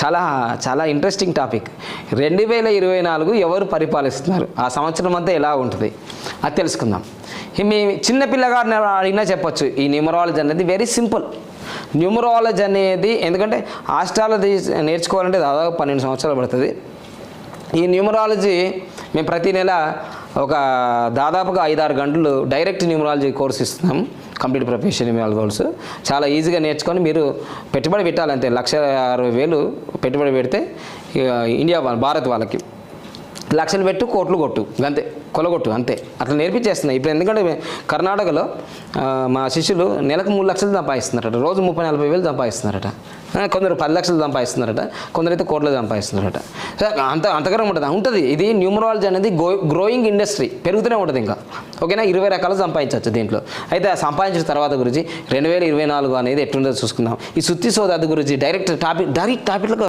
చాలా చాలా interesting topic. 2024 ఎవరు పరిపాలిస్తున్నారు, ఆ సంవత్సరం అంతా ఎలా ఉంటుంది అది తెలుసుకుందాం. మీ చిన్న పిల్లగారిని అడిగినా చెప్పొచ్చు. ఈ న్యూమరాలజీ అనేది వెరీ సింపుల్. న్యూమరాలజీ అనేది ఎందుకంటే ఆస్ట్రాలజీ నేర్చుకోవాలంటే దాదాపు 12 సంవత్సరాలు పడుతుంది. ఈ న్యూమరాలజీ మేము ప్రతి నెల ఒక దాదాపుగా 5-6 గంటలు డైరెక్ట్ న్యూమరాలజీ కోర్స్ ఇస్తున్నాం. కంప్లీట్ ప్రొఫెషన్ న్యూమరాలజీ కోర్సు చాలా ఈజీగా నేర్చుకొని మీరు పెట్టుబడి పెట్టాలంతే. 1,60,000 పెట్టుబడి పెడితే ఇండియా భారత్ వాళ్ళకి లక్షలు పెట్టు కోట్లు కొట్టు అంతే, కొలగొట్టు అంతే, అట్లా నేర్పించేస్తున్నాయి ఇప్పుడు. ఎందుకంటే కర్ణాటకలో మా శిష్యులు నెలకు 3 లక్షలు సంపాదిస్తున్నారట, రోజు 30-40 వేలు సంపాదిస్తున్నారట. కొందరు 10 లక్షలు సంపాదిస్తున్నారట, కొందరైతే కోట్లు సంపాదిస్తున్నారట. అంతకరం ఉంటుంది. ఇది న్యూమరాలజీ అనేది గ్రోయింగ్ ఇండస్ట్రీ, పెరుగుతూనే ఉంటుంది ఇంకా. ఓకేనా, 20 రకాలు సంపాదించవచ్చు దీంట్లో. అయితే ఆ సంపాదించిన తర్వాత గురించి 2024 అనేది ఎట్లుందో చూసుకుందాం. ఈ సుత్తి సోదాది గురించి డైరెక్ట్ టాపిక్లో